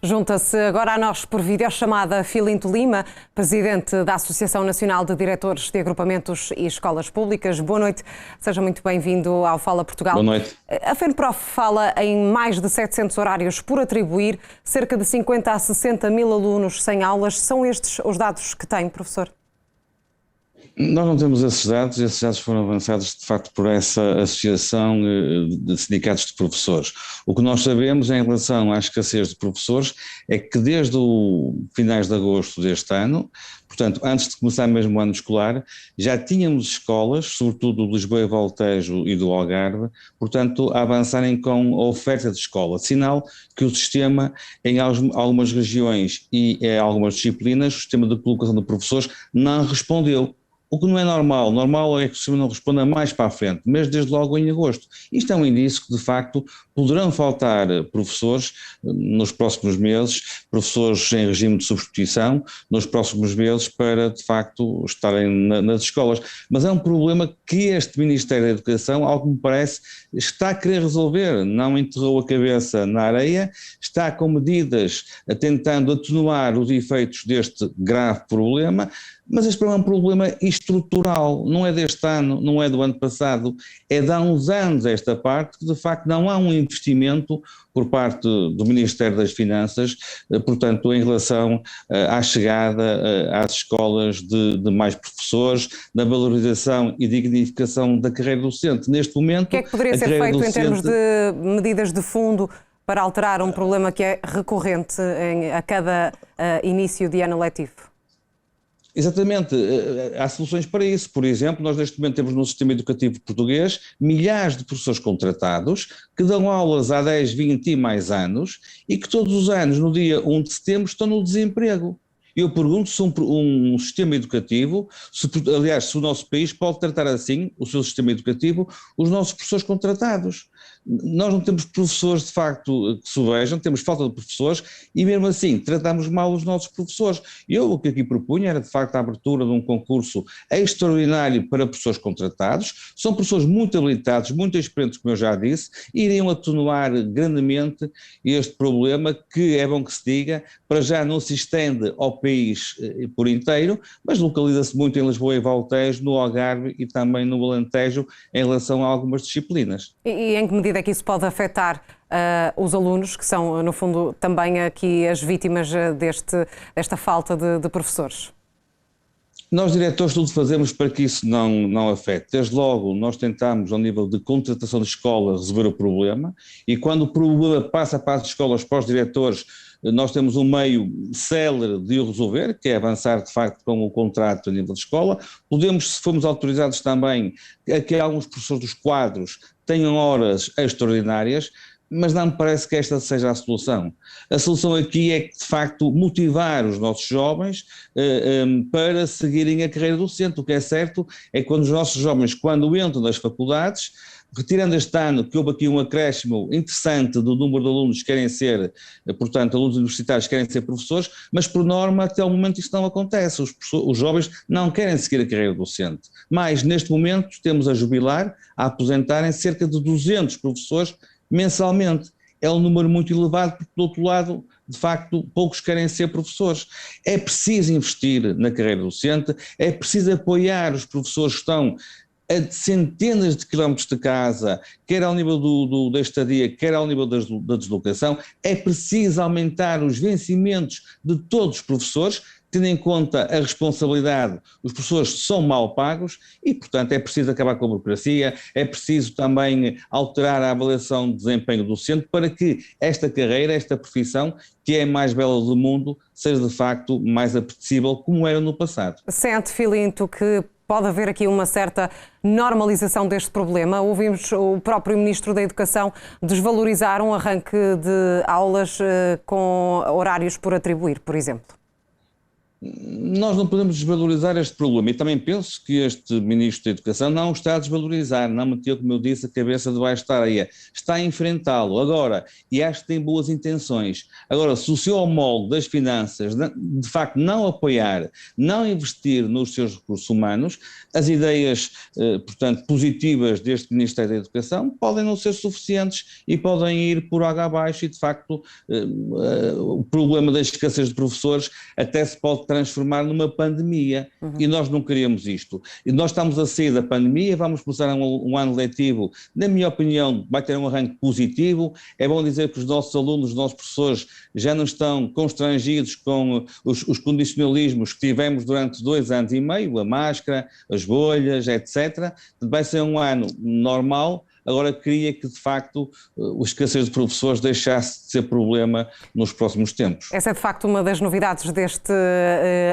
Junta-se agora a nós por videochamada Filinto Lima, presidente da Associação Nacional de Diretores de Agrupamentos e Escolas Públicas. Boa noite, seja muito bem-vindo ao Fala Portugal. Boa noite. A FENPROF fala em mais de 700 horários por atribuir, cerca de 50 a 60 mil alunos sem aulas. São estes os dados que tem, professor? Nós não temos esses dados foram avançados de facto por essa associação de sindicatos de professores. O que nós sabemos em relação à escassez de professores é que desde o finais de agosto deste ano, portanto antes de começar mesmo o ano escolar, já tínhamos escolas, sobretudo do Lisboa e Valtejo e do Algarve, portanto a avançarem com a oferta de escola, sinal que o sistema em algumas regiões e em algumas disciplinas, o sistema de colocação de professores não respondeu. O que não é normal, normal é que o sistema não responda mais para a frente, mas desde logo em agosto. Isto é um indício que de facto poderão faltar professores nos próximos meses, professores em regime de substituição, nos próximos meses para de facto estarem nas escolas. Mas é um problema que este Ministério da Educação, ao que me parece, está a querer resolver, não enterrou a cabeça na areia, está com medidas tentando atenuar os efeitos deste grave problema. Mas este problema é um problema estrutural, não é deste ano, não é do ano passado, é de há uns anos esta parte, que de facto não há um investimento por parte do Ministério das Finanças, portanto em relação à chegada às escolas de mais professores, na valorização e dignificação da carreira docente. Neste momento… O que é que poderia ser feito em termos de medidas de fundo para alterar um problema que é recorrente a cada início de ano letivo? Exatamente, há soluções para isso. Por exemplo, nós neste momento temos no sistema educativo português milhares de professores contratados que dão aulas há 10, 20 e mais anos e que todos os anos, no dia 1 de setembro, estão no desemprego. Eu pergunto se um sistema educativo, aliás, se o nosso país pode tratar assim, o seu sistema educativo, os nossos professores contratados. Nós não temos professores de facto que se vejam, temos falta de professores e mesmo assim tratamos mal os nossos professores. Eu o que aqui propunha era de facto a abertura de um concurso extraordinário para professores contratados, são professores muito habilitados, muito experientes, como eu já disse, e iriam atenuar grandemente este problema que é bom que se diga, para já não se estende ao país por inteiro, mas localiza-se muito em Lisboa e Valtejo, no Algarve e também no Alentejo em relação a algumas disciplinas. E em que medida é que isso pode afetar os alunos, que são, no fundo, também aqui as vítimas desta falta de professores? Nós, diretores, tudo fazemos para que isso não afete. Desde logo, nós tentamos, ao nível de contratação de escola, resolver o problema e quando o problema passa para as escolas, para os diretores, nós temos um meio célere de o resolver, que é avançar de facto com o contrato a nível de escola. Podemos, se formos autorizados também, a que alguns professores dos quadros tenham horas extraordinárias, mas não me parece que esta seja a solução. A solução aqui é, de facto, motivar os nossos jovens para seguirem a carreira docente. O que é certo é que quando os nossos jovens, quando entram nas faculdades, retirando este ano que houve aqui um acréscimo interessante do número de alunos que querem ser, portanto, alunos universitários que querem ser professores, mas por norma até o momento isso não acontece, os jovens não querem seguir a carreira docente. Mas neste momento temos a jubilar, a aposentarem cerca de 200 professores mensalmente. É um número muito elevado porque do outro lado, de facto, poucos querem ser professores. É preciso investir na carreira docente, é preciso apoiar os professores que estão a centenas de quilómetros de casa, quer ao nível da estadia, quer ao nível da deslocação. É preciso aumentar os vencimentos de todos os professores, tendo em conta a responsabilidade, os professores são mal pagos e, portanto, é preciso acabar com a burocracia, é preciso também alterar a avaliação de desempenho docente para que esta carreira, esta profissão, que é a mais bela do mundo, seja de facto mais apetecível como era no passado. Sente, Filinto, que pode haver aqui uma certa normalização deste problema? Ouvimos o próprio Ministro da Educação desvalorizar um arranque de aulas com horários por atribuir, por exemplo. Nós não podemos desvalorizar este problema e também penso que este Ministro da Educação não está a desvalorizar, não meteu, como eu disse, a cabeça debaixo da areia, está a enfrentá-lo agora e acho que tem boas intenções. Agora, se o seu homólogo das finanças de facto não apoiar, não investir nos seus recursos humanos, as ideias, portanto, positivas deste Ministério da Educação podem não ser suficientes e podem ir por água abaixo e de facto o problema da escassez de professores até se pode transformar numa pandemia e nós não queremos isto. E nós estamos a sair da pandemia, vamos começar um ano letivo, na minha opinião, vai ter um arranque positivo. É bom dizer que os nossos alunos, os nossos professores já não estão constrangidos com os condicionalismos que tivemos durante 2 anos e meio, a máscara, as bolhas, etc. Vai ser um ano normal. Agora queria que, de facto, a escassez de professores deixasse de ser problema nos próximos tempos. Essa é, de facto, uma das novidades deste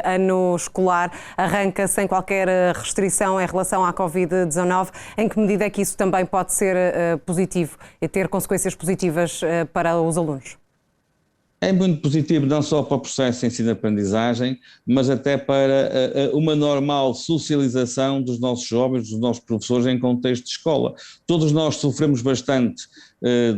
ano escolar. Arranca sem qualquer restrição em relação à Covid-19. Em que medida é que isso também pode ser positivo e ter consequências positivas para os alunos? É muito positivo não só para o processo de ensino-aprendizagem, mas até para uma normal socialização dos nossos jovens, dos nossos professores em contexto de escola. Todos nós sofremos bastante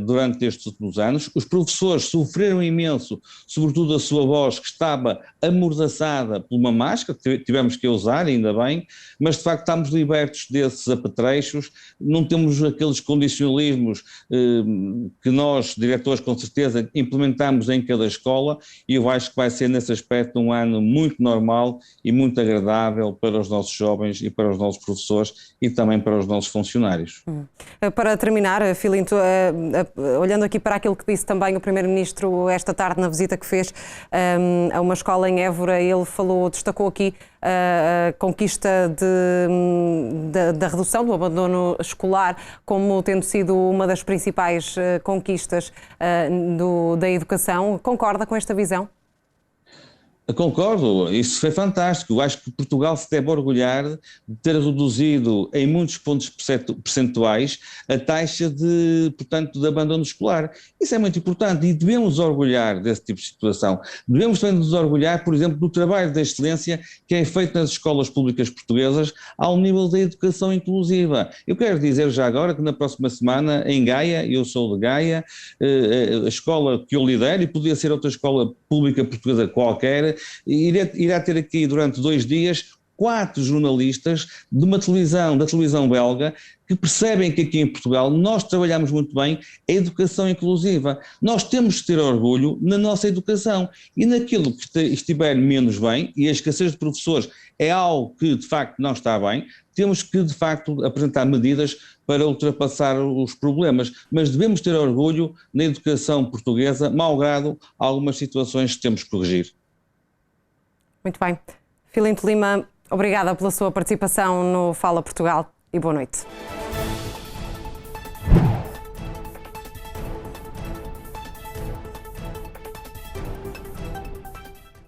durante estes últimos anos. Os professores sofreram imenso, sobretudo a sua voz que estava amordaçada por uma máscara, que tivemos que usar, ainda bem, mas de facto estamos libertos desses apetrechos, não temos aqueles condicionalismos que nós, diretores, com certeza implementamos em cada escola, e eu acho que vai ser nesse aspecto um ano muito normal e muito agradável para os nossos jovens e para os nossos professores e também para os nossos funcionários. Para terminar, Filinto, olhando aqui para aquilo que disse também o Primeiro-Ministro esta tarde na visita que fez a uma escola em Évora, ele destacou aqui a conquista da redução do abandono escolar como tendo sido uma das principais conquistas da educação. Concorda com esta visão? Concordo, isso foi fantástico. Eu acho que Portugal se deve orgulhar de ter reduzido em muitos pontos percentuais a taxa portanto, de abandono escolar. Isso é muito importante e devemos orgulhar desse tipo de situação. Devemos também nos orgulhar, por exemplo, do trabalho da excelência que é feito nas escolas públicas portuguesas ao nível da educação inclusiva. Eu quero dizer já agora que na próxima semana em Gaia, eu sou de Gaia, a escola que eu lidero, e podia ser outra escola pública portuguesa qualquer, irá ter aqui durante 2 dias 4 jornalistas da televisão belga, que percebem que aqui em Portugal nós trabalhamos muito bem a educação inclusiva. Nós temos que ter orgulho na nossa educação e naquilo que estiver menos bem, e a escassez de professores é algo que de facto não está bem, temos que de facto apresentar medidas para ultrapassar os problemas, mas devemos ter orgulho na educação portuguesa, malgrado algumas situações que temos que corrigir. Muito bem. Filinto Lima, obrigada pela sua participação no Fala Portugal e boa noite.